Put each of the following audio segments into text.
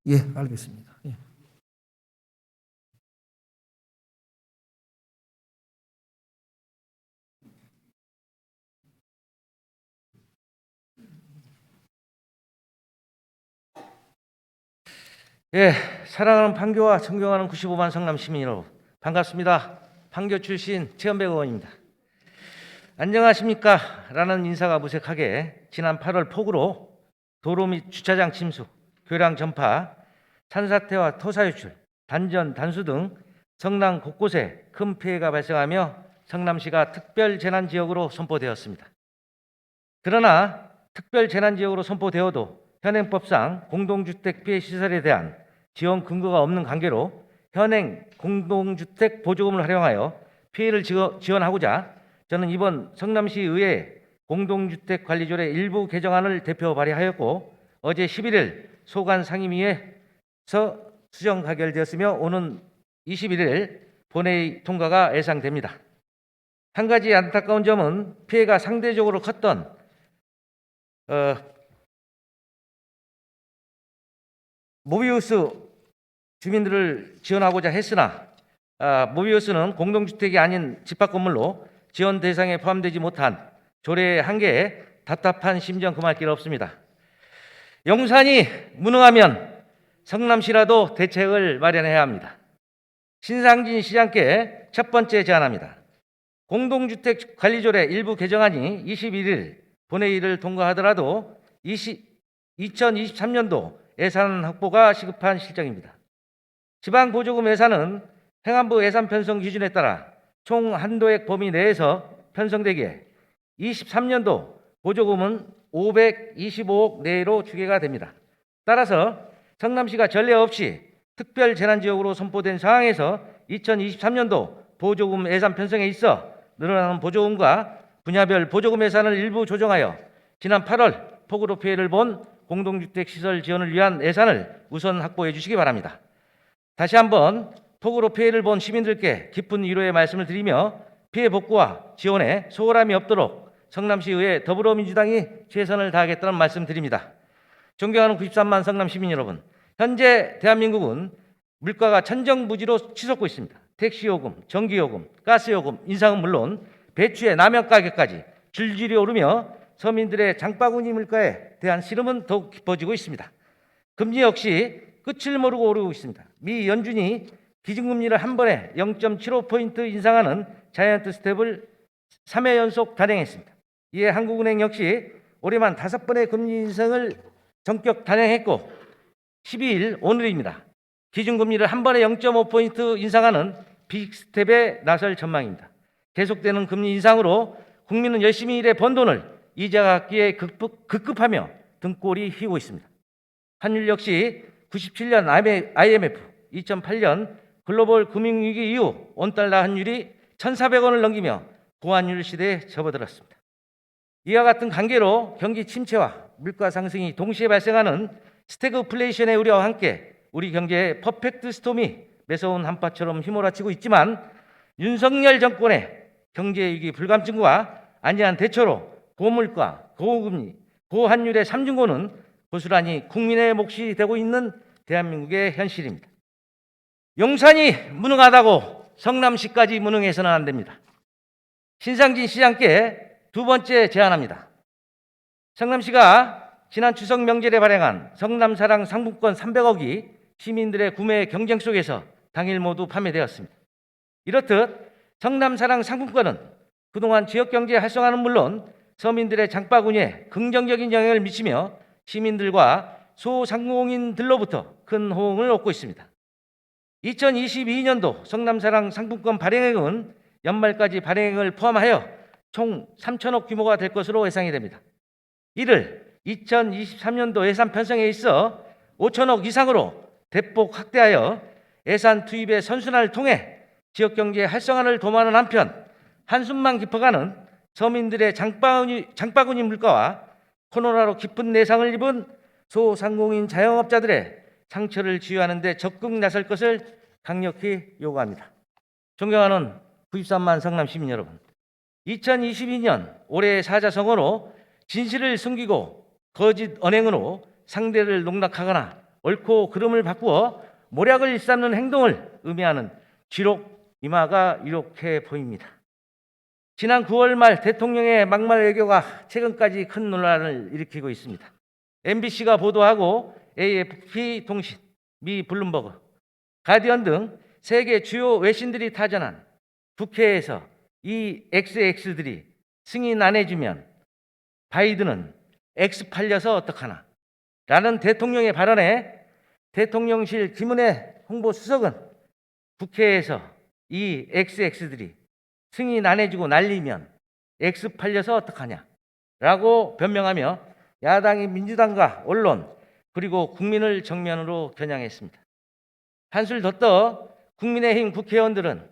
예, 알겠습니다. 예. 예, 사랑하는 판교와 존경하는 95만 성남 시민 여러분, 반갑습니다. 판교 출신 최현백 의원입니다. 안녕하십니까? 라는 인사가 무색하게 지난 8월 폭우로 도로 및 주차장 침수, 교량 전파, 산사태와 토사 유출, 단전, 단수 등 성남 곳곳에 큰 피해가 발생하며 성남시가 특별재난지역으로 선포되었습니다. 그러나 특별재난지역으로 선포되어도 현행법상 공동주택 피해 시설에 대한 지원 근거가 없는 관계로 현행 공동주택 보조금을 활용하여 피해를 지원하고자 저는 이번 성남시 의회 공동주택 관리조례 일부 개정안을 대표 발의하였고 어제 11일 소관 상임위에서 수정 가결되었으며 오는 21일 본회의 통과가 예상됩니다. 한 가지 안타까운 점은 피해가 상대적으로 컸던 모비우스 주민들을 지원하고자 했으나 모비우스는 공동주택이 아닌 집합 건물로 지원 대상에 포함되지 못한 조례의 한계에 답답한 심정 금할 길 없습니다. 용산이 무능하면 성남시라도 대책을 마련해야 합니다. 신상진 시장께 첫 번째 제안합니다. 공동주택 관리조례 일부 개정안이 21일 본회의를 통과하더라도 2023년도 예산 확보가 시급한 실정입니다. 지방보조금 예산은 행안부 예산 편성 기준에 따라 총 한도액 범위 내에서 편성되기에 23년도 보조금은 525억 내로 추계가 됩니다. 따라서 성남시가 전례 없이 특별재난지역으로 선포된 상황에서 2023년도 보조금 예산 편성에 있어 늘어나는 보조금과 분야별 보조금 예산을 일부 조정하여 지난 8월 폭우로 피해를 본 공동주택 시설 지원을 위한 예산을 우선 확보해 주시기 바랍니다. 다시 한번 폭우로 피해를 본 시민들께 깊은 위로의 말씀을 드리며 피해 복구와 지원에 소홀함이 없도록 성남시의회 더불어민주당이 최선을 다하겠다는 말씀드립니다. 존경하는 93만 성남 시민 여러분, 현재 대한민국은 물가가 천정부지로 치솟고 있습니다. 택시요금, 전기요금, 가스요금 인상은 물론 배추의 라면 가격까지 줄줄이 오르며 서민들의 장바구니 물가에 대한 시름은 더욱 깊어지고 있습니다. 금리 역시 끝을 모르고 오르고 있습니다. 미 연준이 기준금리를 한 번에 0.75포인트 인상하는 자이언트 스텝을 3회 연속 단행했습니다. 이에 한국은행 역시 올해만 5번의 금리 인상을 전격 단행했고 12일 오늘입니다. 기준금리를 한 번에 0.5포인트 인상하는 빅스텝에 나설 전망입니다. 계속되는 금리 인상으로 국민은 열심히 일해 번 돈을 이자 갚기에 급급하며 등골이 휘고 있습니다. 환율 역시 97년 IMF, 2008년 글로벌 금융위기 이후 원달러 환율이 1,400원을 넘기며 고환율 시대에 접어들었습니다. 이와 같은 관계로 경기 침체와 물가 상승이 동시에 발생하는 스태그플레이션의 우려와 함께 우리 경제의 퍼펙트 스톰이 매서운 한파처럼 휘몰아치고 있지만 윤석열 정권의 경제위기 불감증과 안전한 대처로 고물가, 고금리, 고환율의 삼중고는 고스란히 국민의 몫이 되고 있는 대한민국의 현실입니다. 용산이 무능하다고 성남시까지 무능해서는 안 됩니다. 신상진 시장께 두 번째 제안합니다. 성남시가 지난 추석 명절에 발행한 성남사랑 상품권 300억이 시민들의 구매 경쟁 속에서 당일 모두 판매되었습니다. 이렇듯 성남사랑 상품권은 그동안 지역경제 활성화는 물론 서민들의 장바구니에 긍정적인 영향을 미치며 시민들과 소상공인들로부터 큰 호응을 얻고 있습니다. 2022년도 성남사랑 상품권 발행액은 연말까지 발행액을 포함하여 총 3천억 규모가 될 것으로 예상이 됩니다. 이를 2023년도 예산 편성에 있어 5천억 이상으로 대폭 확대하여 예산 투입의 선순환을 통해 지역경제 활성화를 도모하는 한편 한숨만 깊어가는 서민들의 장바구니 물가와 코로나로 깊은 내상을 입은 소상공인 자영업자들의 상처를 치유하는 데 적극 나설 것을 강력히 요구합니다. 존경하는 93만 성남 시민 여러분, 2022년 올해 사자성어로 진실을 숨기고 거짓 언행으로 상대를 농락하거나 옳고 그름을 바꾸어 모략을 일삼는 행동을 의미하는 쥐록 임하가 이렇게 보입니다. 지난 9월 말 대통령의 막말 외교가 최근까지 큰 논란을 일으키고 있습니다. MBC가 보도하고 AFP 통신, 미 블룸버그, 가디언 등 세계 주요 외신들이 타전한 국회에서 이 XX들이 승인 안 해주면 바이든은 X 팔려서 어떡하나 라는 대통령의 발언에 대통령실 김은혜 홍보수석은 국회에서 이 XX들이 승인 안 해주고 날리면 X 팔려서 어떡하냐 라고 변명하며 야당인 민주당과 언론 그리고 국민을 정면으로 겨냥했습니다. 한술 더 떠 국민의힘 국회의원들은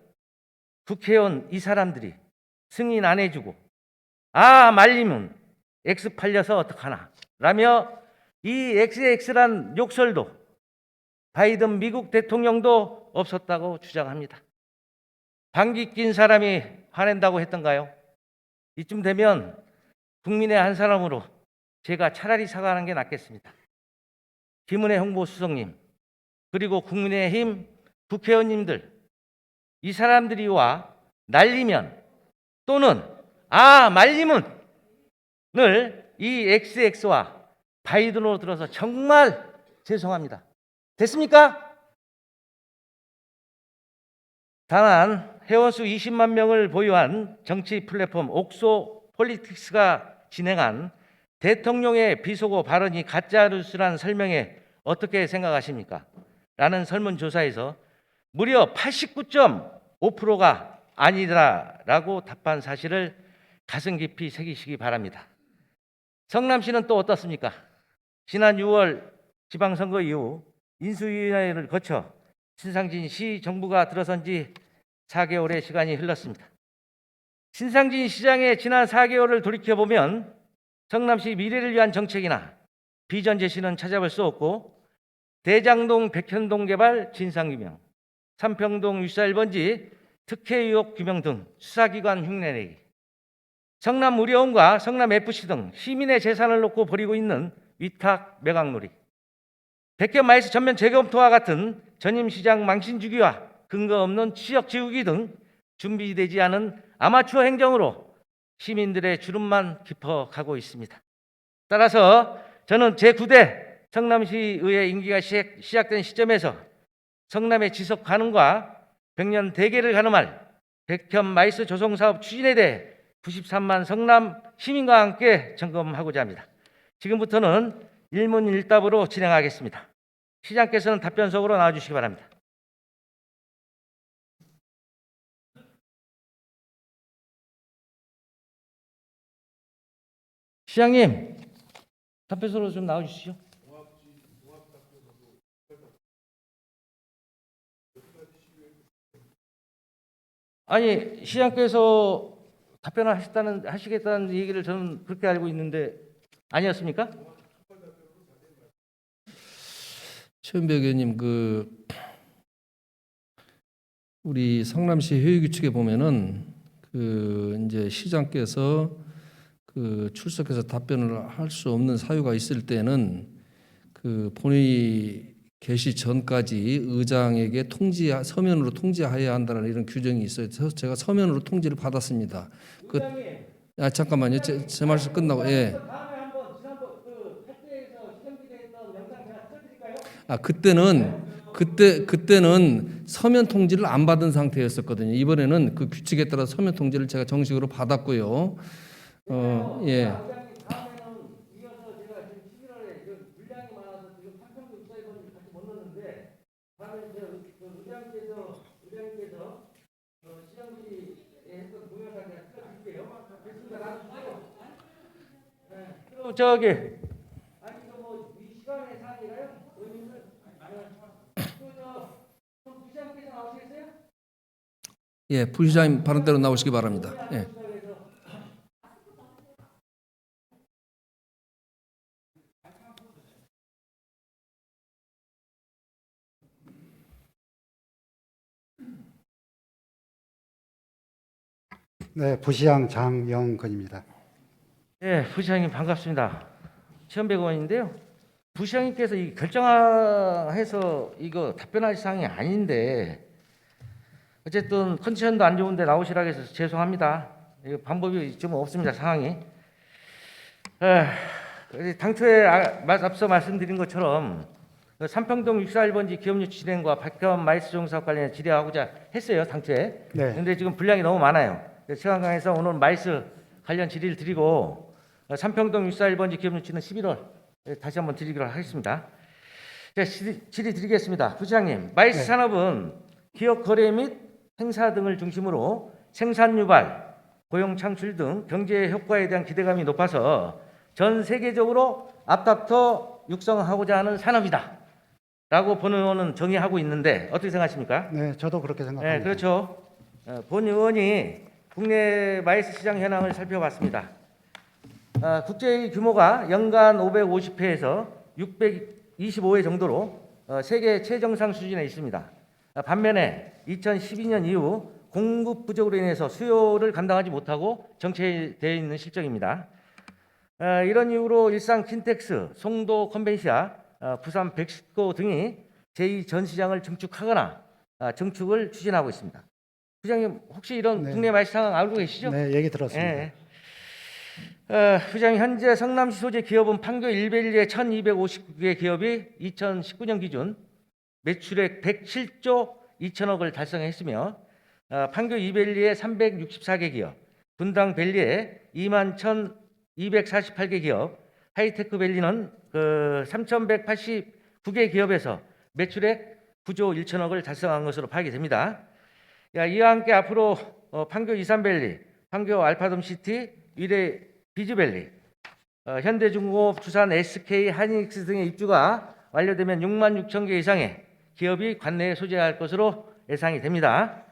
국회의원 이 사람들이 승인 안 해주고 말리면 X 팔려서 어떡하나 라며 이 XX란 욕설도 바이든 미국 대통령도 없었다고 주장합니다. 방귀 낀 사람이 화낸다고 했던가요? 이쯤 되면 국민의 한 사람으로 제가 차라리 사과하는 게 낫겠습니다. 김은혜 홍보수석님 그리고 국민의힘 국회의원님들 이 사람들이 와 날리면 또는 말리면을 이 XX와 바이든으로 들어서 정말 죄송합니다. 됐습니까? 다만 회원수 20만 명을 보유한 정치 플랫폼 옥소 폴리틱스가 진행한 대통령의 비속어 발언이 가짜뉴스란 설명에 어떻게 생각하십니까? 라는 설문조사에서 무려 89.5%가 아니다라고 답한 사실을 가슴 깊이 새기시기 바랍니다. 성남시는 또 어떻습니까? 지난 6월 지방선거 이후 인수위원회를 거쳐 신상진 시 정부가 들어선 지 4개월의 시간이 흘렀습니다. 신상진 시장의 지난 4개월을 돌이켜보면 성남시 미래를 위한 정책이나 비전 제시는 찾아볼 수 없고 대장동 백현동 개발 진상규명, 삼평동 윗사 1번지 특혜 의혹 규명 등 수사기관 흉내내기, 성남 우려원과 성남FC 등 시민의 재산을 놓고 벌이고 있는 위탁 매각놀이, 백현 마이스 전면 재검토와 같은 전임시장 망신주기와 근거 없는 지역 지우기 등 준비되지 않은 아마추어 행정으로 시민들의 주름만 깊어가고 있습니다. 따라서 저는 제9대 성남시의회 임기가 시작된 시점에서 성남의 지속 가능과 백년 대계를 가늠할 백현 마이스 조성사업 추진에 대해 93만 성남 시민과 함께 점검하고자 합니다. 지금부터는 일문일답으로 진행하겠습니다. 시장께서는 답변석으로 나와주시기 바랍니다. 시장님, 답변석으로 좀 나와주시죠. 아니, 시장께서 답변을 하시겠다는 얘기를 저는 그렇게 알고 있는데 아니었습니까? 최은배 의원님, 우리 성남시 회의규칙에 보면은 이제 시장께서 출석해서 답변을 할 수 없는 사유가 있을 때는 본회의 개시 전까지 의장에게 서면으로 통지하여야 한다는 이런 규정이 있어요. 제가 서면으로 통지를 받았습니다. 잠깐만요. 제 말씀 끝나고 다음에 한번 지난번 학교에서 시정기대했던 영상 제가 틀어드릴까요? 그때는 서면 통지를 안 받은 상태였었거든요. 이번에는 그 규칙에 따라 서면 통지를 제가 정식으로 받았고요. 예. 다음에는 이어서 제가 지금 11월에 물량이 많아서 지금 삼평도 입사해서 같이 못 넣는데 다음에 의장님께서 시장실에 했던 동영상 제가 틀어드릴게요. 됐습니다. 놔주세요. 그럼 이 시간의 사항이라요? 의원님들 부시장께서 나오시겠어요? 예, 부시장님 발언대로 나오시기 바랍니다. 예. 네, 부시장 장영건입니다. 네, 부시장님 반갑습니다. 최현백 의원인데요. 부시장님께서 이 결정해서 이거 답변할 사항이 아닌데 어쨌든 컨디션도 안 좋은데 나오시라고 해서 죄송합니다. 이거 방법이 좀 없습니다. 상황이. 당초에 앞서 말씀드린 것처럼 삼평동 641번지 기업유치 진행과 박현 마이스 조정 사업 관련해 질의하고자 했어요. 당초에. 네. 근데 지금 분량이 너무 많아요. 시간강에서 오늘 마이스 관련 질의를 드리고 삼평동 641번지 기업유치는 11월 다시 한번 드리기로 하겠습니다. 자, 질의 드리겠습니다. 부시장님, 마이스 네. 산업은 기업 거래 및 행사 등을 중심으로 생산 유발, 고용 창출 등 경제 효과에 대한 기대감이 높아서 전 세계적으로 앞다퉈 육성하고자 하는 산업이다. 라고 본 의원은 정의하고 있는데 어떻게 생각하십니까? 네, 저도 그렇게 생각합니다. 네, 그렇죠. 본 의원이 국내 마이스 시장 현황을 살펴봤습니다. 국제 규모가 연간 550회에서 625회 정도로 세계 최정상 수준에 있습니다. 반면에 2012년 이후 공급 부족으로 인해서 수요를 감당하지 못하고 정체되어 있는 실정입니다. 이런 이유로 일산 킨텍스, 송도 컨벤시아, 부산 백스코 등이 제2전시장을 증축하거나 증축을 추진하고 있습니다. 부장님 혹시 이런 네. 국내 마이스 상황 알고 계시죠? 네, 얘기 들었습니다. 예. 부장님 현재 성남시 소재 기업은 판교 일베리의 1,259개 기업이 2019년 기준 매출액 107조 2천억을 달성했으며 판교 이벨리의 364개 기업, 분당 벨리의 21,248개 기업, 하이테크 벨리는 3,189개 기업에서 매출액 9조 1천억을 달성한 것으로 파악이 됩니다. 이와 함께 앞으로 판교 이산밸리, 판교 알파돔시티, 위례 비즈밸리, 현대중공업, 두산 SK, 하이닉스 등의 입주가 완료되면 6만 6천 개 이상의 기업이 관내에 소재할 것으로 예상이 됩니다.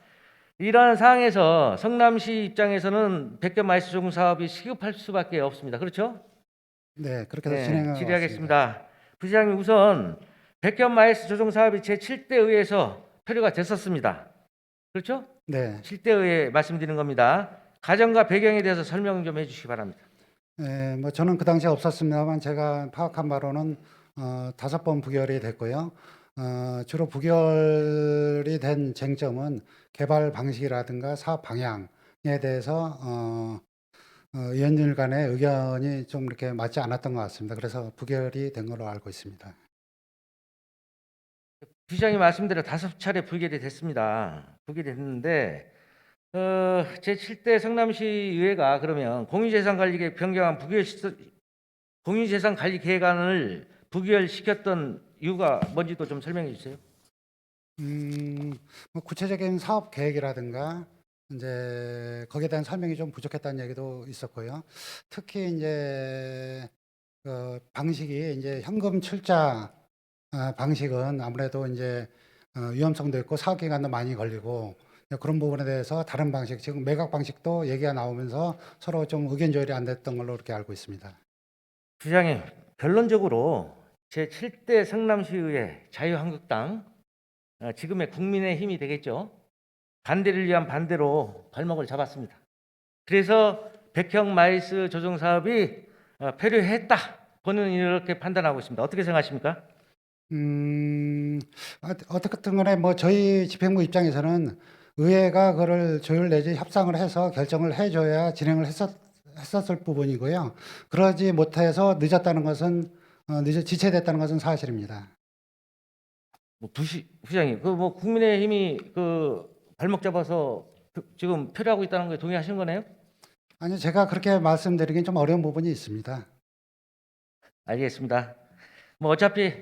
이러한 상황에서 성남시 입장에서는 백견 마이스 조금 사업이 시급할 수밖에 없습니다. 그렇죠? 네, 그렇게 해서 진행하고 질의하겠습니다. 부시장님 우선 백견 마이스 조정 사업이 제7대 의회에서 표류가 됐었습니다. 그렇죠? 네, 7대 의회 말씀드리는 겁니다. 과정과 배경에 대해서 설명 좀 해주시기 바랍니다. 뭐 저는 그 당시에 없었습니다만 제가 파악한 바로는 5번 부결이 됐고요. 주로 부결이 된 쟁점은 개발 방식이라든가 사업 방향에 대해서 의원들 간의 의견이 좀 이렇게 맞지 않았던 것 같습니다. 그래서 부결이 된 걸로 알고 있습니다. 부시장님 말씀대로 5차례 부결이 됐습니다. 부결이 됐는데 제7대 성남시 의회가 그러면 공유재산관리계획 변경안 공유재산관리 계획안을 부결시켰던 이유가 뭔지도 좀 설명해 주세요. 뭐 구체적인 사업 계획이라든가 이제 거기에 대한 설명이 좀 부족했다는 얘기도 있었고요. 특히 이제 방식이 이제 현금 출자 방식은 아무래도 이제 위험성도 있고 사업 기간도 많이 걸리고 그런 부분에 대해서 다른 방식, 지금 매각 방식도 얘기가 나오면서 서로 좀 의견 조율이 안 됐던 걸로 이렇게 알고 있습니다. 부장님, 결론적으로 제7대 성남시의회 자유한국당, 지금의 국민의힘이 되겠죠. 반대를 위한 반대로 발목을 잡았습니다. 그래서 백형 마이스 조정 사업이 표류했다. 저는 이렇게 판단하고 있습니다. 어떻게 생각하십니까? 어떻든 간에 뭐 저희 집행부 입장에서는 의회가 그거를 조율 내지 협상을 해서 결정을 해줘야 진행을 했었을 부분이고요. 그러지 못해서 늦었다는 것은 지체됐다는 것은 사실입니다. 부장님, 뭐 국민의힘이 발목 잡아서 지금 표류하고 있다는 거 동의하시는 거네요? 아니요, 제가 그렇게 말씀드리긴 좀 어려운 부분이 있습니다. 알겠습니다. 뭐 어차피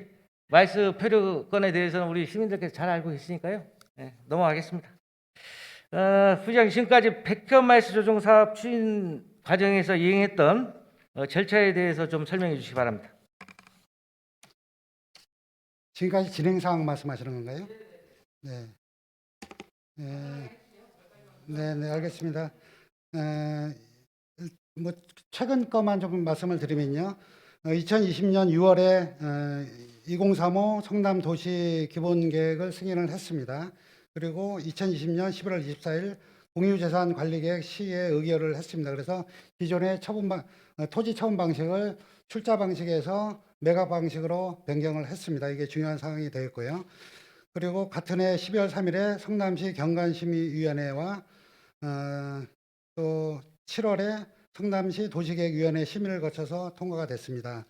마이스 표류 건에 대해서는 우리 시민들께서 잘 알고 계시니까요. 네, 넘어가겠습니다. 부장님, 지금까지 백현 마이스 조정 사업 추진 과정에서 이행했던 절차에 대해서 좀 설명해 주시기 바랍니다. 지금까지 진행 상황 말씀하시는 건가요? 네. 네, 알겠습니다. 뭐 최근 거만 좀 말씀을 드리면요. 2020년 6월에 2035 성남 도시 기본계획을 승인을 했습니다. 그리고 2020년 11월 24일 공유재산관리계획 시에 의결을 했습니다. 그래서 기존의 토지 처분 방식을 출자 방식에서 매각 방식으로 변경을 했습니다. 이게 중요한 사항이 되었고요. 그리고 같은 해 12월 3일에 성남시 경관심의위원회와 또 7월에 성남시 도시계획위원회 심의를 거쳐서 통과가 됐습니다.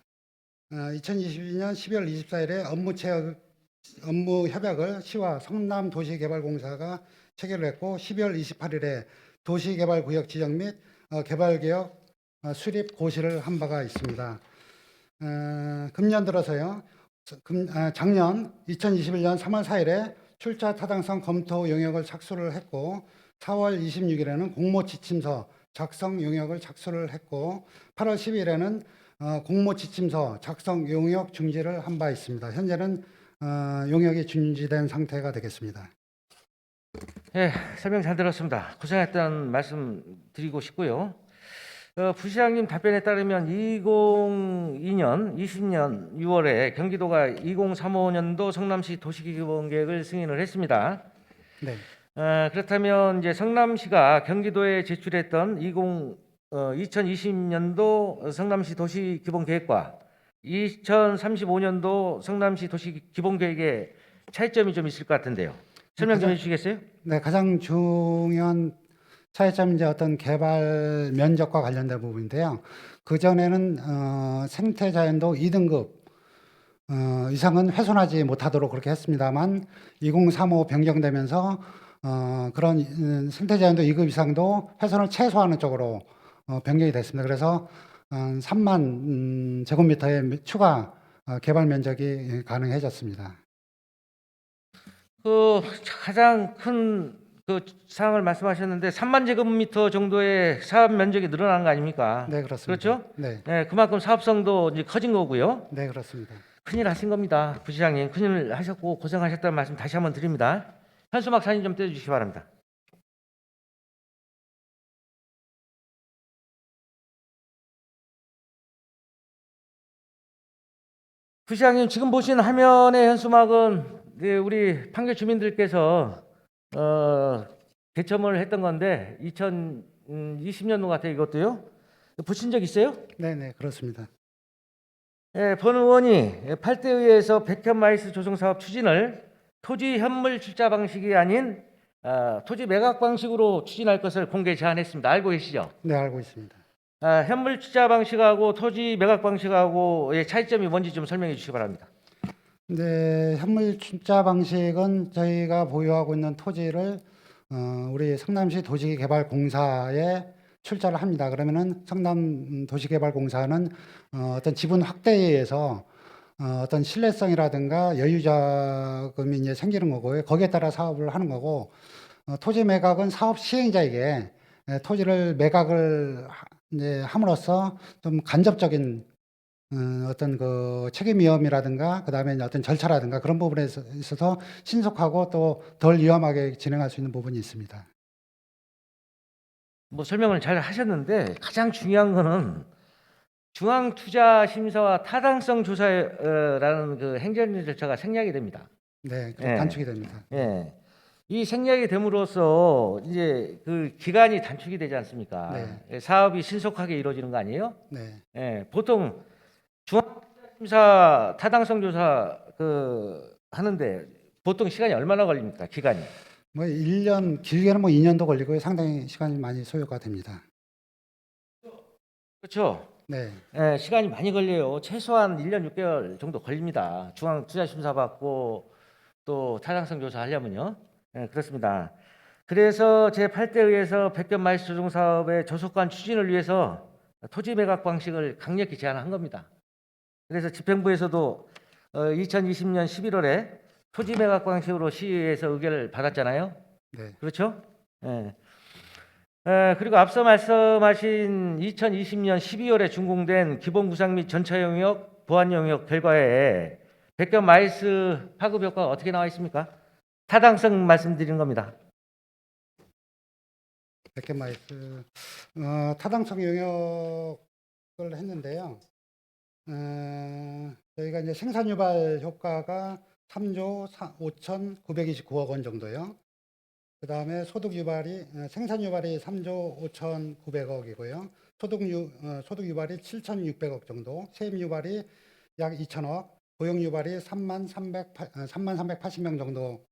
2022년 12월 24일에 업무 협약을 시와 성남도시개발공사가 체결을 했고 12월 28일에 도시개발구역 지정 및 개발개혁 수립 고시를 한 바가 있습니다. 금년 들어서요. 작년 2021년 3월 4일에 출자 타당성 검토 용역을 착수를 했고 4월 26일에는 공모 지침서 작성 용역을 착수를 했고 8월 10일에는 공모 지침서 작성 용역 중지를 한 바 있습니다. 현재는 용역이 중지된 상태가 되겠습니다. 예, 설명 잘 들었습니다. 고생했다는 말씀 드리고 싶고요. 부시장님 답변에 따르면 2022년, 20년 6월에 경기도가 2035년도 성남시 도시기본계획을 승인을 했습니다. 네. 그렇다면 이제 성남시가 경기도에 제출했던 2020년도 성남시 도시기본계획과 2035년도 성남시 도시기본계획의 차이점이 좀 있을 것 같은데요. 설명 좀 해주시겠어요? 네, 가장 중요한 차이점은 이제 어떤 개발 면적과 관련된 부분인데요. 그 전에는 생태자연도 2등급 이상은 훼손하지 못하도록 그렇게 했습니다만 2035 변경되면서 그런 생태자연도 2급 이상도 훼손을 최소화하는 쪽으로 변경이 됐습니다. 그래서 3만 제곱미터의 추가 개발 면적이 가능해졌습니다. 그 가장 큰 그 사항을 말씀하셨는데 3만 제곱미터 정도의 사업 면적이 늘어난 거 아닙니까? 네, 그렇습니다. 그렇죠? 네, 네, 그만큼 사업성도 이제 커진 거고요. 네, 그렇습니다. 큰일 하신 겁니다, 부시장님. 큰일 하셨고 고생하셨다는 말씀 다시 한번 드립니다. 현수막 사진 좀 떼주시기 바랍니다. 부시장님, 지금 보신 화면의 현수막은 우리 판교 주민들께서 개첨을 했던 건데 2020년도 같아요. 이것도요. 보신 적 있어요? 네, 네, 그렇습니다. 본 의원이 8대 의회에서 백현 마이스 조성 사업 추진을 토지 현물 출자 방식이 아닌 토지 매각 방식으로 추진할 것을 공개 제안했습니다. 알고 계시죠? 네, 알고 있습니다. 현물 출자 방식하고 토지 매각 방식하고의 차이점이 뭔지 좀 설명해 주시기 바랍니다. 네, 현물 출자 방식은 저희가 보유하고 있는 토지를 우리 성남시 도시개발공사에 출자를 합니다. 그러면은 성남 도시개발공사는 어떤 지분 확대에 의해서 어떤 신뢰성이라든가 여유자금이 이제 생기는 거고요. 거기에 따라 사업을 하는 거고, 토지 매각은 사업 시행자에게 토지를 매각을 이제 함으로써 좀 간접적인 어떤 그 책임 위험이라든가 그다음에 어떤 절차라든가 그런 부분에 있어서 신속하고 또 덜 위험하게 진행할 수 있는 부분이 있습니다. 뭐 설명을 잘 하셨는데 가장 중요한 거는 중앙투자심사와 타당성 조사라는 그 행정 절차가 생략이 됩니다. 네, 예. 단축이 됩니다. 예. 이 생략이 됨으로써 이제 그 기간이 단축이 되지 않습니까? 네. 사업이 신속하게 이루어지는 거 아니에요? 네, 예. 보통 중앙투자심사 타당성 조사 하는데 보통 시간이 얼마나 걸립니까? 기간이? 뭐 1년 길게는 뭐 2년도 걸리고요. 상당히 시간이 많이 소요가 됩니다. 그렇죠? 네, 예, 시간이 많이 걸려요. 최소한 1년 6개월 정도 걸립니다. 중앙투자심사 받고 또 타당성 조사하려면요. 예, 그렇습니다. 그래서 제8대 의회에서 백견 마이스 조정 사업의 조속한 추진을 위해서 토지 매각 방식을 강력히 제안한 겁니다. 그래서 집행부에서도 2020년 11월에 토지 매각 방식으로 시의회에서 의결을 받았잖아요. 네, 그렇죠? 예. 그리고 앞서 말씀하신 2020년 12월에 준공된 기본구상 및 전차 영역, 보안 영역 결과에 백견 마이스 파급 효과가 어떻게 나와 있습니까? 타당성 말씀드리는 겁니다. 백현마이스 타당성 영역을 했는데요. 저희가 이제 생산 유발 효과가 3조 5,929억 원 정도요. 그 다음에 소득 유발이 생산 유발이 3조 5,900억이고요. 소득 유발이 7,600억 정도, 세입 유발이 약 2천억, 고용 유발이 3만 380명 정도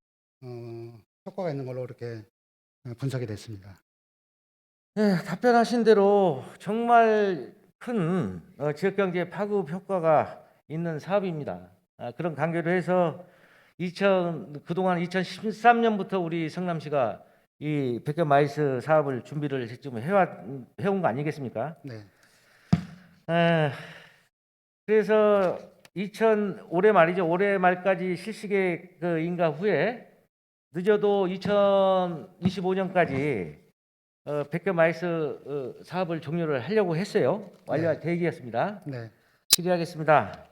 효과가 있는 걸로 이렇게 분석이 됐습니다. 네, 답변하신 대로 정말 큰 지역경제 파급 효과가 있는 사업입니다. 그런 관계로 해서 그동안 2013년부터 우리 성남시가 이 백현 마이스 사업을 준비를 지금 해온 거 아니겠습니까? 네, 에, 그래서 올해 말이죠. 올해 말까지 실시계획 인가 후에 늦어도 2025년까지 백현 마이스 사업을 종료를 하려고 했어요. 완료할 계획이었습니다. 네, 질의하겠습니다.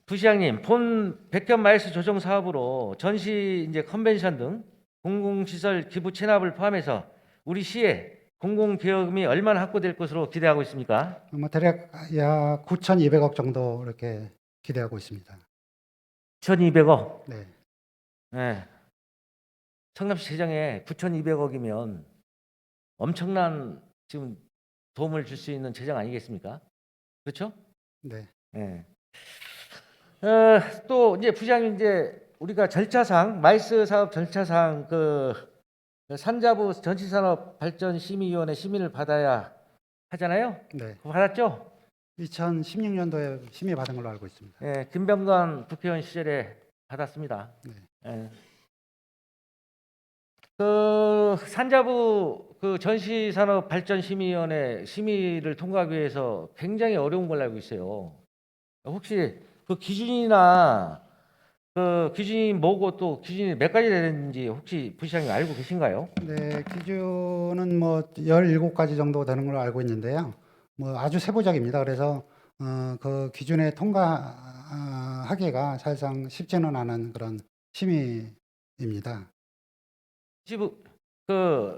부시장님, 본 백현 마이스 조정 사업으로 전시 이제 컨벤션 등 공공시설 기부 체납을 포함해서 우리 시에 공공기여금이 얼마나 확보될 것으로 기대하고 있습니까? 대략 약 9,200억 정도 이렇게 기대하고 있습니다. 1,200억. 네, 네. 성남시 재정에 9,200억이면 엄청난 지금 도움을 줄 수 있는 재정 아니겠습니까? 그렇죠? 네, 네. 또 이제 부장님 이제 우리가 절차상 마이스 사업 절차상 산자부 전시산업발전심의위원회 심의를 받아야 하잖아요. 네. 그거 받았죠? 2016년도에 심의 받은 걸로 알고 있습니다. 예, 김병관 국회의원 시절에 받았습니다. 네. 예. 산자부 전시산업발전심의위원회 심의를 통과하기 위해서 굉장히 어려운 걸로 알고 있어요. 혹시 그 기준이나 기준이 뭐고 또 기준이 몇 가지 되는지 혹시 부시장님 알고 계신가요? 네, 기준은 뭐 17가지 정도 되는 걸로 알고 있는데요. 뭐 아주 세부적입니다. 그래서 그 기준에 통과하기가 사실상 쉽지는 않은 그런 심의입니다.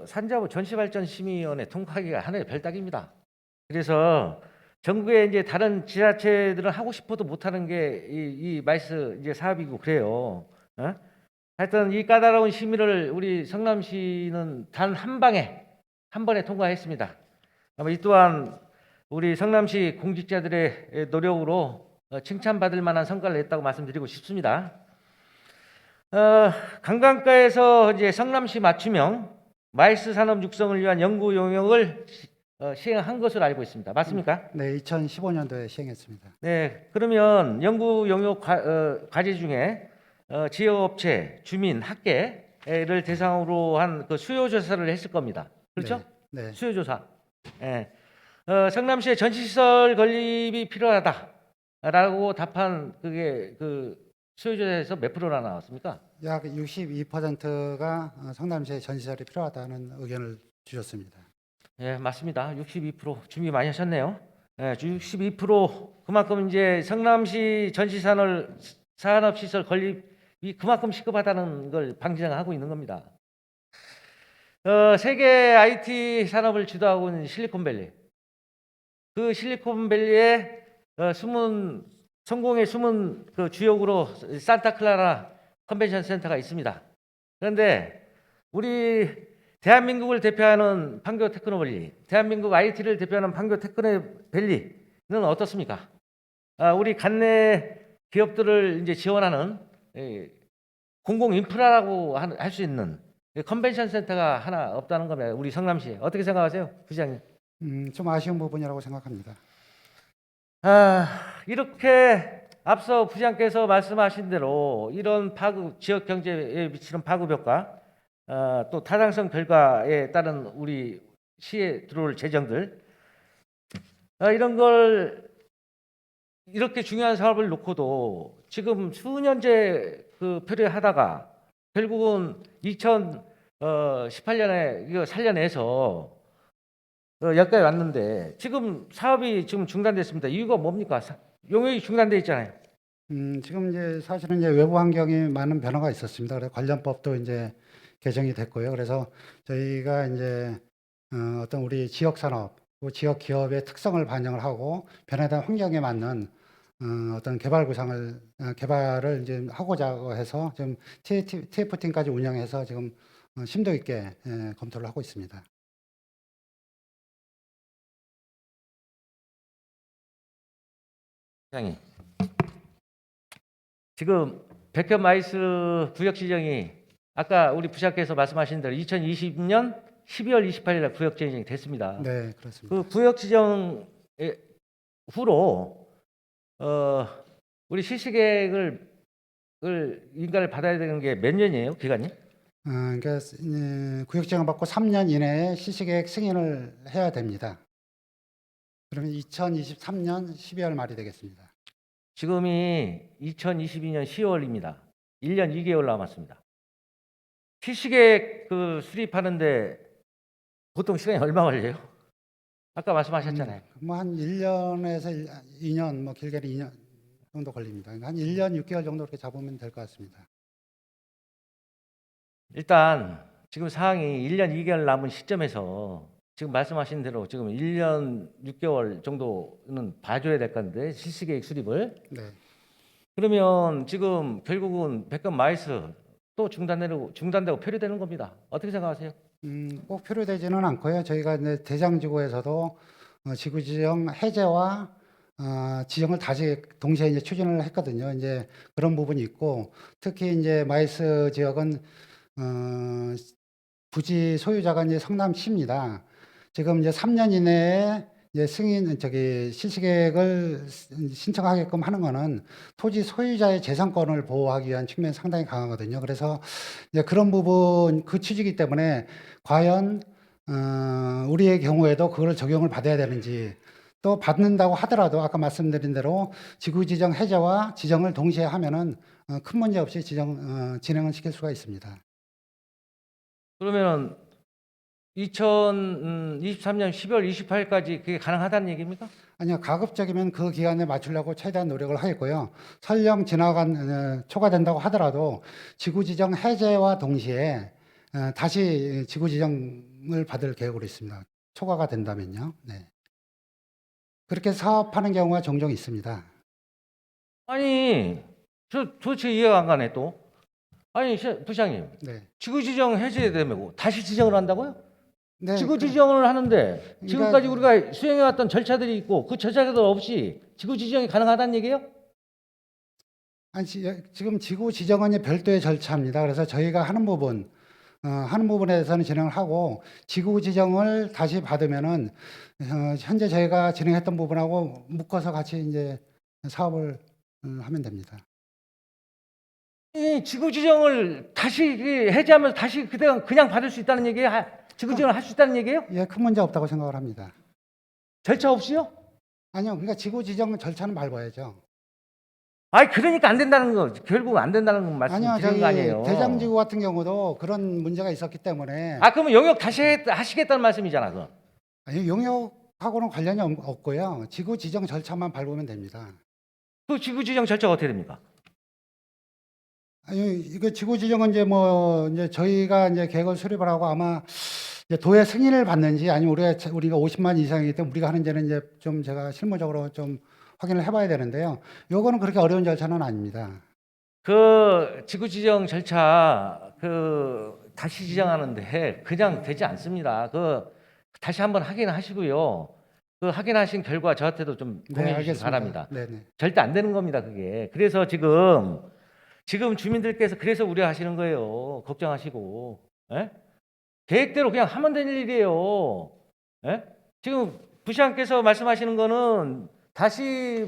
산자부 전시발전심의위원회 통과하기가 하나의 별따기입니다. 그래서 전국에 이제 다른 지자체들은 하고 싶어도 못하는 게 이 마이스 이제 사업이고 그래요. 하여튼 이 까다로운 심의를 우리 성남시는 단 한 번에 통과했습니다. 아마 이 또한 우리 성남시 공직자들의 노력으로 칭찬받을 만한 성과를 냈다고 말씀드리고 싶습니다. 관광가에서 이제 성남시 맞춤형 마이스 산업 육성을 위한 연구 용역을 시행한 것으로 알고 있습니다. 맞습니까? 네, 2015년도에 시행했습니다. 네, 그러면 연구 용역 과제 중에 지역업체, 주민, 학계를 대상으로 한 그 수요 조사를 했을 겁니다. 그렇죠? 네, 수요 조사. 예. 성남시에 전시시설 건립이 필요하다라고 답한 그게 수요 조사에서 몇 프로나 나왔습니까? 약 62%가 성남시에 전시설이 필요하다는 의견을 주셨습니다. 예, 맞습니다. 62% 준비 많이 하셨네요. 예, 62% 그만큼 이제 성남시 산업시설 건립이 그만큼 시급하다는 걸 방지하고 있는 겁니다. 세계 IT 산업을 주도하고 있는 실리콘밸리. 그 실리콘밸리의 성공의 숨은 그 주역으로 산타클라라 컨벤션 센터가 있습니다. 그런데 우리 대한민국을 대표하는 판교 테크노밸리, 대한민국 IT를 대표하는 판교 테크노밸리는 어떻습니까? 우리 관내 기업들을 이제 지원하는 공공 인프라라고 할 수 있는 컨벤션 센터가 하나 없다는 겁니다. 우리 성남시에 어떻게 생각하세요, 부장님? 좀 아쉬운 부분이라고 생각합니다. 이렇게 앞서 부장께서 말씀하신 대로 이런 지역 경제에 미치는 파급 효과, 또 타당성 결과에 따른 우리 시에 들어올 재정들, 이런 걸 이렇게 중요한 사업을 놓고도 지금 수년째 표류하다가 결국은 2018년에 이거 살려내서 여기까지 왔는데 지금 사업이 지금 중단됐습니다. 이유가 뭡니까? 용역이 중단돼 있잖아요. 지금 이제 사실은 이제 외부 환경이 많은 변화가 있었습니다. 그래서 관련법도 이제 개정이 됐고요. 그래서 저희가 이제 어떤 우리 지역 산업, 지역 기업의 특성을 반영을 하고 변화된 환경에 맞는 어떤 개발을 이제 하고자 해서 지금 TF팀까지 운영해서 지금 심도 있게 검토를 하고 있습니다. 부장님, 지금 백현 마이스 구역 지정이 아까 우리 부장께서 말씀하신 대로 2020년 12월 28일 날 구역 지정이 됐습니다. 네, 그렇습니다. 그 구역 지정 후로 우리 실시계획을 인가를 받아야 되는 게 몇 년이에요, 기간이? 그러니까 구역지정을 받고 3년 이내에 실시계획 승인을 해야 됩니다. 그러면 2023년 12월 말이 되겠습니다. 지금이 2022년 10월입니다. 1년 2개월 남았습니다. 실시계획 그 수립하는데 보통 시간이 얼마 걸려요? 아까 말씀하셨잖아요. 뭐 한 1년에서 2년, 뭐 길게는 2년 정도 걸립니다. 그러니까 한 1년 6개월 정도 이렇게 잡으면 될 것 같습니다. 일단 지금 상황이 1년 2개월 남은 시점에서 지금 말씀하신 대로 지금 1년 6개월 정도는 봐줘야 될 건데 실시계획 수립을. 네. 그러면 지금 결국은 백건 마이스 또 중단되고 표류되는 겁니다. 어떻게 생각하세요? 꼭 필요되지는 않고요. 저희가 이제 대장지구에서도 지구 지정 해제와 지정을 다시 동시에 이제 추진을 했거든요. 이제 그런 부분이 있고, 특히 이제 마이스 지역은 부지 소유자가 이제 성남시입니다. 지금 이제 3년 이내에 이제 실시계획을 신청하게끔 하는 거는 토지 소유자의 재산권을 보호하기 위한 측면이 상당히 강하거든요. 그래서 이제 그런 부분, 그 취지이기 때문에 과연 우리의 경우에도 그걸 적용을 받아야 되는지, 또 받는다고 하더라도 아까 말씀드린 대로 지구 지정 해제와 지정을 동시에 하면은 큰 문제 없이 진행을 시킬 수가 있습니다. 그러면 2023년 12월 28일까지 그게 가능하다는 얘기입니까? 아니요, 가급적이면 그 기간에 맞추려고 최대한 노력을 하겠고요. 설령 초과된다고 하더라도 지구 지정 해제와 동시에 다시 지구 지정을 받을 계획으로 있습니다. 초과가 된다면요. 네. 그렇게 사업하는 경우가 종종 있습니다. 아니, 저 도대체 이해가 안 가네 또. 아니, 부장님, 네. 지구 지정 해제되면 다시 지정을 한다고요? 네, 지구 지정을 하는데 그러니까- 지금까지 우리가 수행해왔던 절차들이 있고 그 절차들 없이 지구 지정이 가능하다는 얘기예요? 아니, 지금 지구 지정은 이제 별도의 절차입니다. 그래서 저희가 하는 부분에 대해서는 진행을 하고, 지구 지정을 다시 받으면은 현재 저희가 진행했던 부분하고 묶어서 같이 이제 사업을 하면 됩니다. 이 지구 지정을 다시 해제하면서 다시 그냥 받을 수 있다는 얘기예요? 지구 지정을 할 수 있다는 얘기예요? 예, 큰 문제 없다고 생각을 합니다. 절차 없이요? 아니요, 그러니까 지구 지정 절차는 밟아야죠. 아니 그러니까 안 된다는 거 결국 안 된다는 건 아니요, 말씀드리는 저기 거 아니에요? 대장지구 같은 경우도 그런 문제가 있었기 때문에 그러면 용역 다시 하시겠다는 말씀이잖아 그건. 아니, 용역하고는 관련이 없고요. 지구 지정 절차만 밟으면 됩니다. 그 지구 지정 절차가 어떻게 됩니까? 아니, 이거 지구 지정은 이제 이제 저희가 이제 계획을 수립을 하고 아마 이제 도의 승인을 받는지, 아니면 우리가 50만 이상이기 때문에 우리가 하는지는 이제 좀 제가 실무적으로 좀 확인을 해봐야 되는데요. 요거는 그렇게 어려운 절차는 아닙니다. 그 지구 지정 절차 다시 지정하는데 그냥 되지 않습니다. 다시 한번 확인하시고요. 그 확인하신 결과 저한테도 좀 공유해 주시기 바랍니다. 네네. 절대 안 되는 겁니다, 그게. 그래서 지금 주민들께서 그래서 우려하시는 거예요. 걱정하시고. 예? 계획대로 그냥 하면 되는 일이에요. 예? 지금 부시장께서 말씀하시는 거는 다시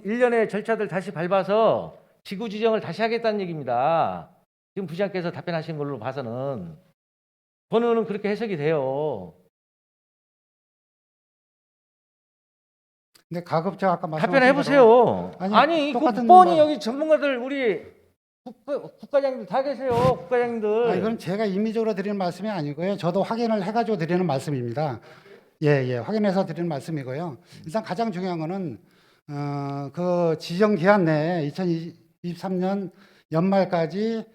일련의 절차들 다시 밟아서 지구 지정을 다시 하겠다는 얘기입니다. 지금 부시장께서 답변하신 걸로 봐서는 번호는 그렇게 해석이 돼요. 근데 가급적 아까 말씀하신 답변해 대로 보세요. 아니, 그 똑같은 뻔히 여기 전문가들 우리 국가장님들 다 계세요. 국가장님들. 이건 제가 임의적으로 드리는 말씀이 아니고요. 저도 확인을 해가지고 드리는 말씀입니다. 예, 확인해서 드리는 말씀이고요. 일단 가장 중요한 거는 그 지정 기한 내에 2023년 연말까지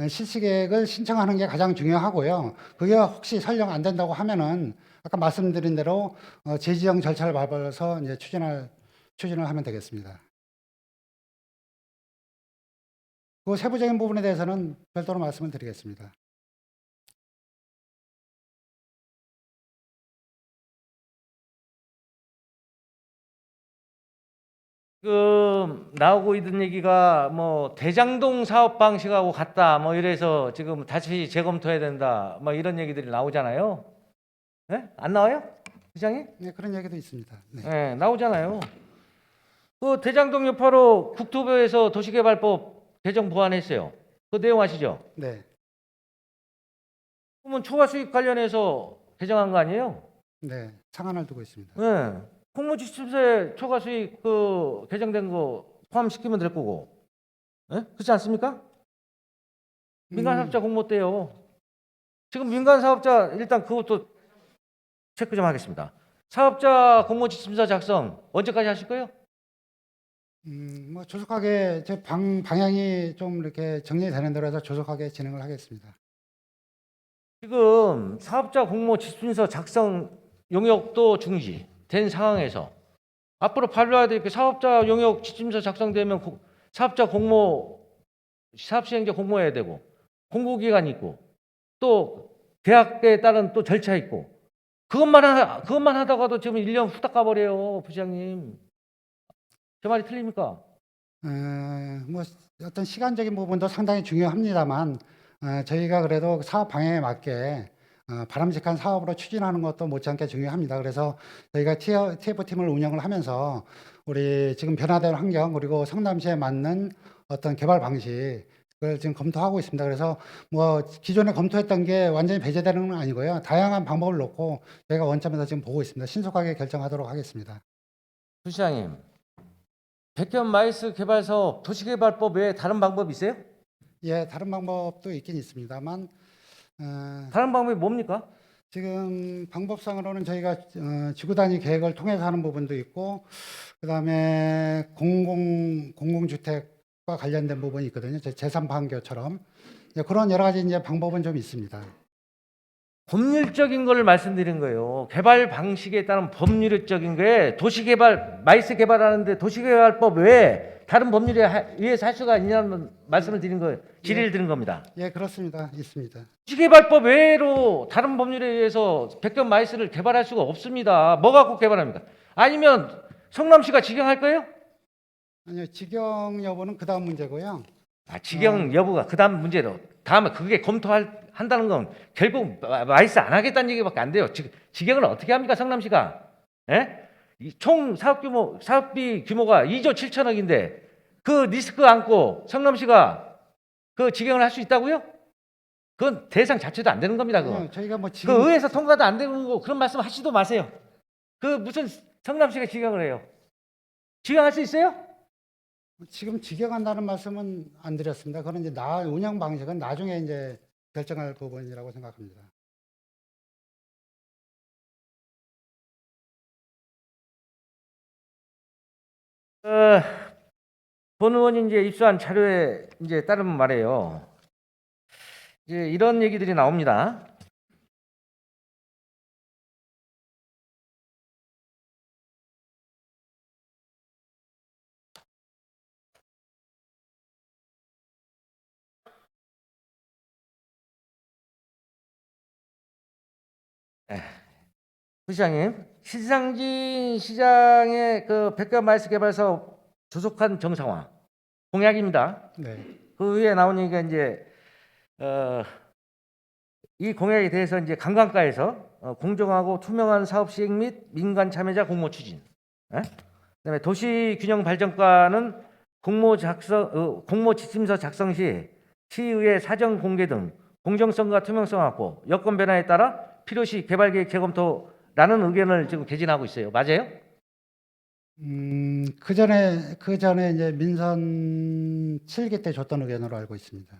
실시계획을 신청하는 게 가장 중요하고요. 그게 혹시 설령 안 된다고 하면은 아까 말씀드린 대로 재지정 절차를 밟아서 이제 추진을 하면 되겠습니다. 그 세부적인 부분에 대해서는 별도로 말씀을 드리겠습니다. 지금 나오고 있는 얘기가 뭐 대장동 사업 방식하고 같다 뭐 이래서 지금 다시 재검토해야 된다 뭐 이런 얘기들이 나오잖아요. 네? 안 나와요? 시장님? 네, 그런 얘기도 있습니다. 네. 네, 나오잖아요. 그 대장동 여파로 국토부에서 도시개발법 개정 보완했어요. 그 내용 아시죠? 네. 그러면 초과 수익 관련해서 개정한 거 아니에요? 네. 상한을 두고 있습니다. 네. 공모지침서에 초과 수익 그 개정된 거 포함시키면 될 거고. 네? 그렇지 않습니까? 민간 사업자 공모 때요. 지금 민간 사업자 일단 그것도 체크 좀 하겠습니다. 사업자 공모지침서 작성 언제까지 하실 거예요? 뭐 조속하게 제 방향이 좀 이렇게 정리되는 대로 해서 조속하게 진행을 하겠습니다. 지금 사업자 공모지침서 작성 용역도 중지된 상황에서 앞으로 발표해야 될 게 사업자 용역 지침서 작성되면 사업자 공모 사업 시행자 공모해야 되고 공고 기간이 있고 또 계약에 따른 또 절차 있고 그것만 하다가도 지금 1년 후딱 가버려요, 부시장님. 제 말이 틀립니까? 뭐 어떤 시간적인 부분도 상당히 중요합니다만 저희가 그래도 사업 방향에 맞게 바람직한 사업으로 추진하는 것도 못지않게 중요합니다. 그래서 저희가 TF팀을 운영을 하면서 우리 지금 변화된 환경 그리고 성남시에 맞는 어떤 개발 방식을 지금 검토하고 있습니다. 그래서 뭐 기존에 검토했던 게 완전히 배제되는 건 아니고요. 다양한 방법을 놓고 저희가 원점에서 지금 보고 있습니다. 신속하게 결정하도록 하겠습니다. 부시장님, 백현 마이스 개발 사업 도시개발법 외에 다른 방법 있어요? 예, 다른 방법도 있긴 있습니다만 다른 방법이 뭡니까? 지금 방법상으로는 저희가 지구 단위 계획을 통해서 하는 부분도 있고 그다음에 공공주택과 관련된 부분이 있거든요. 제3판교처럼 그런 여러 가지 이제 방법은 좀 있습니다. 법률적인 걸 말씀드린 거예요. 개발 방식에 따른 법률적인 게 도시개발 마이스 개발하는데 도시개발법 외에 다른 법률에 의해서 할 수가 있냐는 말씀을 드린 거예요. 질의를 드린 겁니다. 예, 그렇습니다. 있습니다. 도시개발법 외로 다른 법률에 의해서 백현 마이스를 개발할 수가 없습니다. 뭐 갖고 개발합니까? 아니면 성남시가 직영할 거예요? 아니요, 직영 여부는 그다음 문제고요. 직영 여부가 그다음 문제로 다음에 그게 검토한다는 건 결국 마이스 안 하겠다는 얘기밖에 안 돼요. 직영을 어떻게 합니까, 성남시가? 예? 총 사업비 규모가 2조 7천억인데 그 리스크 안고 성남시가 그 직영을 할 수 있다고요? 그건 대상 자체도 안 되는 겁니다. 그거. 아니요, 저희가 뭐 그 지금 의회에서 통과도 안 되는 거 그런 말씀 하시도 마세요. 그 무슨 성남시가 직영을 해요? 직영할 수 있어요? 지금 직영한다는 말씀은 안 드렸습니다. 그런 이제 운영 방식은 나중에 이제 결정할 부분이라고 생각합니다. 본 의원이 이제 입수한 자료에 이제 따르면 말이에요. 이제 이런 얘기들이 나옵니다. 부시장님, 신상진 시장의 그 백현 마이스 개발 사업 조속한 정상화 공약입니다. 네. 그 위에 나온 얘기가 이제 이 공약에 대해서 이제 관광가에서 공정하고 투명한 사업 시행 및 민간 참여자 공모 추진. 그다음에 도시균형발전과는 공모 지침서 작성 시 시의회 사정 공개 등 공정성과 투명성 확보, 여건 변화에 따라 필요시 개발계획 재검토라는 의견을 지금 개진하고 있어요. 맞아요? 그 전에 이제 민선 7기 때 줬던 의견으로 알고 있습니다.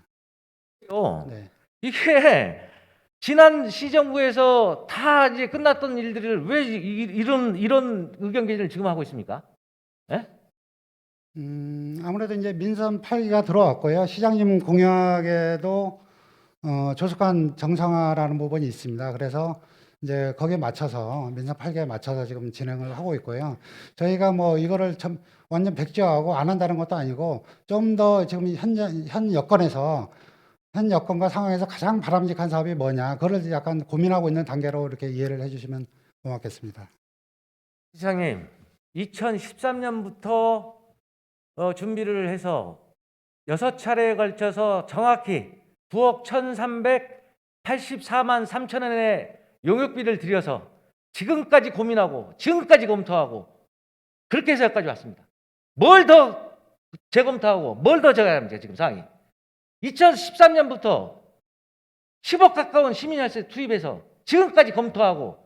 네. 이게 지난 시정부에서 다 이제 끝났던 일들을 왜 이런 의견 개진을 지금 하고 있습니까? 예? 아무래도 이제 민선 8기가 들어왔고요. 시장님 공약에도 조속한 정상화라는 부분이 있습니다. 그래서 이제 거기에 맞춰서 민선 8기에 맞춰서 지금 진행을 하고 있고요. 저희가 뭐 이거를 참 완전 백지화하고 안 한다는 것도 아니고 좀 더 지금 현 여건과 상황에서 가장 바람직한 사업이 뭐냐, 그걸 약간 고민하고 있는 단계로 이렇게 이해를 해주시면 고맙겠습니다. 시장님, 2013년부터 준비를 해서 6차례에 걸쳐서 정확히 9억 1,384만 3천 원의 용역비를 들여서 지금까지 고민하고 지금까지 검토하고 그렇게 해서 여기까지 왔습니다. 뭘 더 재검토하고 뭘 더 적어야 합니까? 지금 상황이 2013년부터 10억 가까운 시민혈세 투입해서 지금까지 검토하고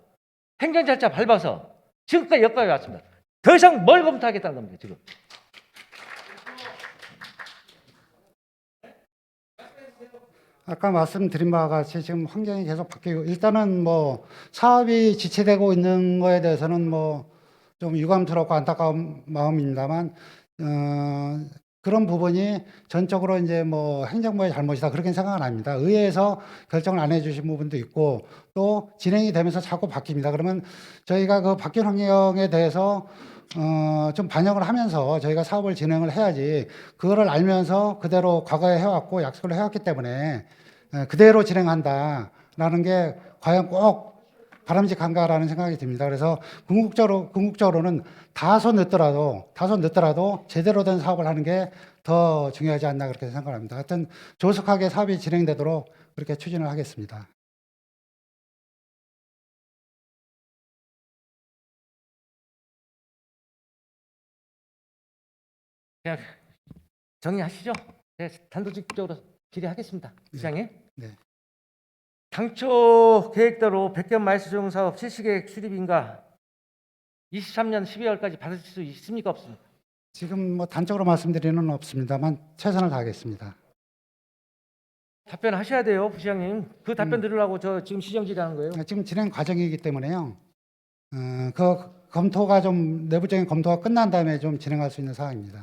행정 절차 밟아서 지금까지 여기까지 왔습니다. 더 이상 뭘 검토하겠다는 겁니다. 지금. 아까 말씀드린 바와 같이 지금 환경이 계속 바뀌고 일단은 뭐 사업이 지체되고 있는 거에 대해서는 뭐 좀 유감스럽고 안타까운 마음입니다만 그런 부분이 전적으로 이제 뭐 행정부의 잘못이다 그렇게 생각은 아닙니다. 의회에서 결정을 안 해주신 부분도 있고 또 진행이 되면서 자꾸 바뀝니다. 그러면 저희가 그 바뀐 환경에 대해서 좀 반영을 하면서 저희가 사업을 진행을 해야지 그거를 알면서 그대로 과거에 해왔고 약속을 해왔기 때문에 그대로 진행한다라는 게 과연 꼭 바람직한가라는 생각이 듭니다. 그래서 궁극적으로는 다소 늦더라도 제대로 된 사업을 하는 게 더 중요하지 않나 그렇게 생각합니다. 하여튼 조속하게 사업이 진행되도록 그렇게 추진을 하겠습니다. 그냥 정리하시죠. 네, 단도직입적으로 질의하겠습니다. 부장님. 네. 당초 계획대로 백견 마이스종 사업 실시계획 수립인가 23년 12월까지 받으실 수 있습니까? 없습니까? 지금 뭐 단적으로 말씀드리는 없습니다만 최선을 다하겠습니다. 답변하셔야 돼요, 부장님. 그 답변 들으려고 저 지금 시정 질의하는 거예요. 지금 진행 과정이기 때문에요. 그 검토가 좀 내부적인 검토가 끝난 다음에 좀 진행할 수 있는 사항입니다.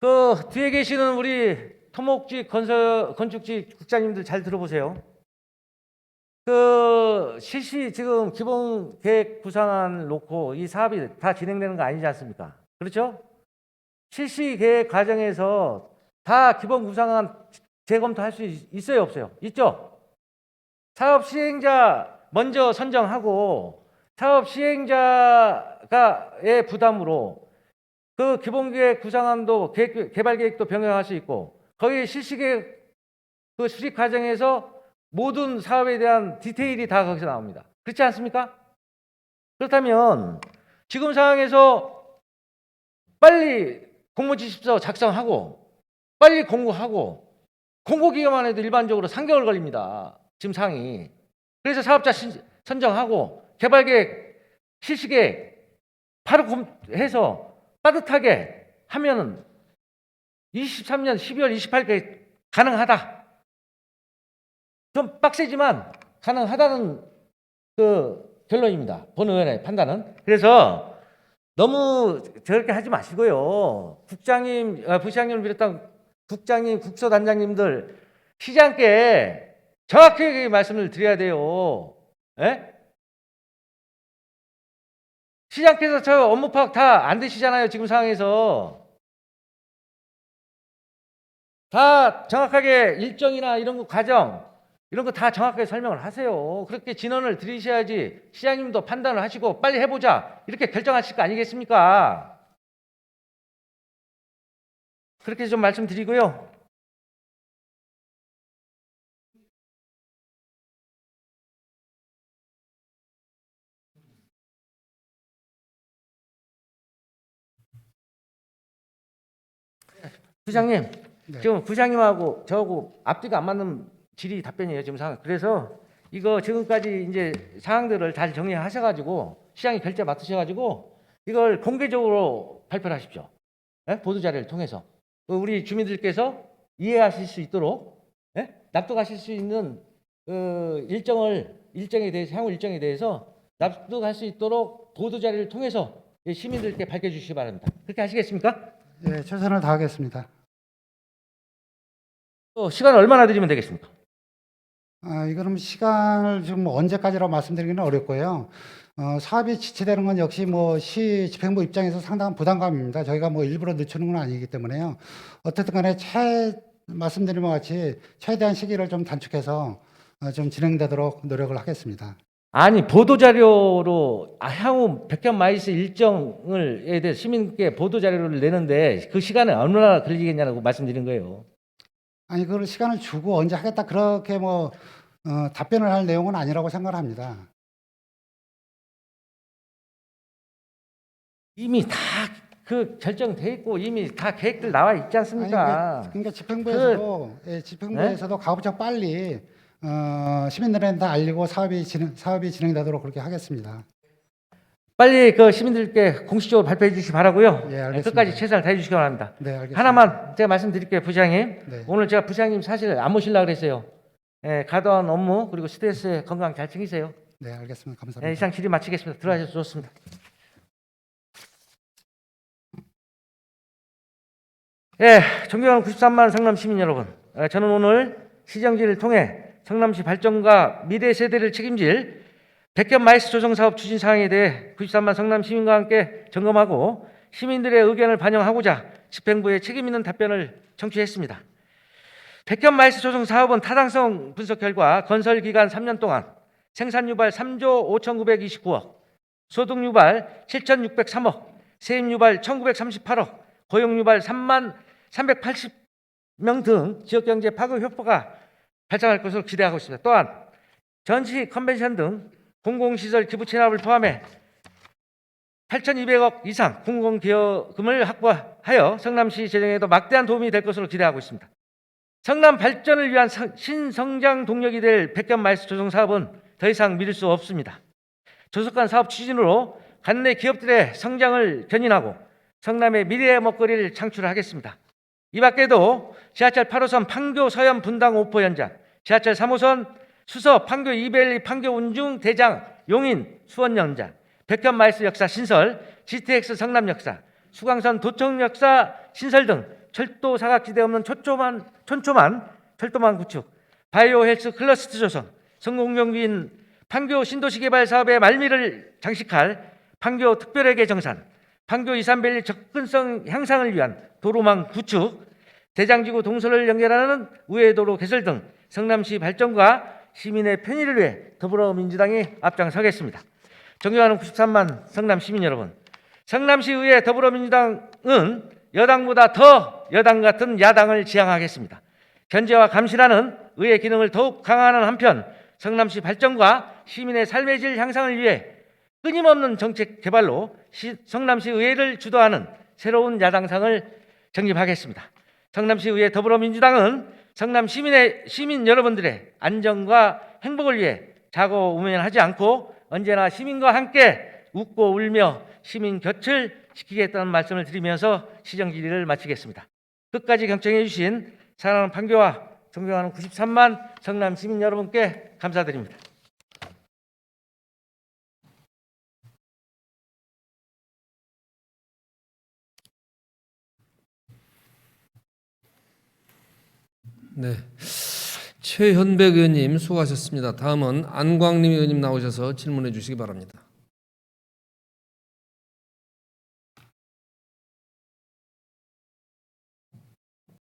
그 뒤에 계시는 우리 토목지 건축지 국장님들 잘 들어보세요. 그 실시 지금 기본 계획 구상안 놓고 이 사업이 다 진행되는 거 아니지 않습니까? 그렇죠? 실시 계획 과정에서 다 기본 구상안 재검토할 수 있어요, 없어요? 있죠? 사업 시행자 먼저 선정하고 사업 시행자의 부담으로 그 기본계획 구상안도 개발 계획도 변경할 수 있고 거기 실시계획 그 수립 과정에서 모든 사업에 대한 디테일이 다 거기서 나옵니다. 그렇지 않습니까? 그렇다면 지금 상황에서 빨리 공모지시서 작성하고 빨리 공고하고 공고기간만 해도 일반적으로 3개월 걸립니다. 지금 상황이. 그래서 사업자 선정하고 개발계획, 실시계획 바로 해서 빠듯하게 하면은 23년 12월 28일까지 가능하다. 좀 빡세지만 가능하다는 그 결론입니다. 본의원의 판단은. 그래서 너무 저렇게 하지 마시고요. 국장님, 부시장님을 비롯한 국장님, 국서단장님들 시장께 정확하게 말씀을 드려야 돼요. 예? 시장께서 저 업무 파악 다 안 되시잖아요. 지금 상황에서. 다 정확하게 일정이나 이런 거 과정 이런 거 다 정확하게 설명을 하세요. 그렇게 진언을 드리셔야지 시장님도 판단을 하시고 빨리 해보자 이렇게 결정하실 거 아니겠습니까? 그렇게 좀 말씀드리고요. 부장님, 네. 지금 부장님하고 저하고 앞뒤가 안 맞는 질의 답변이에요 지금 상황. 그래서 이거 지금까지 이제 사항들을 잘 정리하셔가지고 시장이 결재 맡으셔가지고 이걸 공개적으로 발표를 하십시오. 예? 보도 자료를 통해서 우리 주민들께서 이해하실 수 있도록 예? 납득하실 수 있는 일정에 대해서 향후 일정에 대해서 납득할 수 있도록 보도 자료를 통해서 시민들께 밝혀주시기 바랍니다. 그렇게 하시겠습니까? 네, 최선을 다하겠습니다. 또 시간 얼마나 드리면 되겠습니까? 이거는 시간을 지금 언제까지라고 말씀드리기는 어렵고요. 사업이 지체되는 건 역시 뭐 시 집행부 입장에서 상당한 부담감입니다. 저희가 뭐 일부러 늦추는 건 아니기 때문에요. 어쨌든 간에 말씀드린 것 같이 최대한 시기를 좀 단축해서 좀 진행되도록 노력을 하겠습니다. 아니 보도자료로 향후 백현 마이스 일정을에 대해 시민께 보도자료를 내는데 그 시간에 얼마나 걸리겠냐고 말씀드린 거예요. 아니 그걸 시간을 주고 언제 하겠다 그렇게 뭐 답변을 할 내용은 아니라고 생각합니다. 이미 다 그 결정돼 있고 이미 다 계획들 나와 있지 않습니까? 그러니까 집행부에서도 집행부에서도 가급적 빨리 시민들한테 다 알리고 사업이 진행되도록 그렇게 하겠습니다. 빨리 그 시민들께 공식적으로 발표해 주시기 바라고요. 예, 알겠습니다. 끝까지 최선을 다해 주시기 바랍니다. 네, 알겠습니다. 하나만 제가 말씀드릴게요, 부장님. 네. 오늘 제가 부장님 사실 안 모시려고 그랬어요. 예, 가던 업무 그리고 스트레스 건강 잘 챙기세요. 네, 알겠습니다. 감사합니다. 예, 이상 질의 마치겠습니다. 들어가셔서 좋습니다. 예, 존경하는 93만 성남 시민 여러분, 저는 오늘 시정지를 통해 성남시 발전과 미래 세대를 책임질 백현 마이스 조성 사업 추진 사항에 대해 93만 성남 시민과 함께 점검하고 시민들의 의견을 반영하고자 집행부의 책임 있는 답변을 청취했습니다. 백현 마이스 조성 사업은 타당성 분석 결과 건설 기간 3년 동안 생산 유발 3조 5,929억, 소득 유발 7,603억, 세입 유발 1,938억, 고용 유발 3만 380명 등 지역 경제 파급 효과가 발생할 것으로 기대하고 있습니다. 또한 전시 컨벤션 등 공공시설 기부 체납을 포함해 8,200억 이상 공공기여금을 확보하여 성남시 재정에도 막대한 도움이 될 것으로 기대하고 있습니다. 성남 발전을 위한 신성장 동력이 될 백현 마이스 조성 사업은 더 이상 미룰 수 없습니다. 조속한 사업 추진으로 관내 기업들의 성장을 견인하고 성남의 미래의 먹거리를 창출하겠습니다. 이 밖에도 지하철 8호선 판교 서현 분당 오포 연장, 지하철 3호선 수서 판교 이벨리 판교 운중 대장 용인 수원 연장, 백현 마이스 역사 신설, GTX 성남 역사, 수강선 도청 역사 신설 등 철도 사각지대 없는 촌초만 철도망 구축, 바이오 헬스 클러스터 조성, 성공경비인 판교 신도시 개발 사업의 말미를 장식할 판교 특별회계 정산, 판교 이산밸리 접근성 향상을 위한 도로망 구축, 대장지구 동서를 연결하는 우회도로 개설 등 성남시 발전과 시민의 편의를 위해 더불어민주당이 앞장서겠습니다. 존경하는 93만 성남 시민 여러분, 성남시의회 더불어민주당은 여당보다 더 여당 같은 야당을 지향하겠습니다. 견제와 감시라는 의회 기능을 더욱 강화하는 한편 성남시 발전과 시민의 삶의 질 향상을 위해 끊임없는 정책 개발로 성남시 의회를 주도하는 새로운 야당상을 정립하겠습니다. 성남시 의회 더불어민주당은 성남 시민 여러분들의 안전과 행복을 위해 자고우면하지 않고 언제나 시민과 함께 웃고 울며 시민 곁을 지키겠다는 말씀을 드리면서 시정질의를 마치겠습니다. 끝까지 경청해 주신 사랑하는 판교와 존경하는 93만 성남 시민 여러분께 감사드립니다. 네, 최현백 의원님 수고하셨습니다. 다음은 안광림 의원님 나오셔서 질문해 주시기 바랍니다.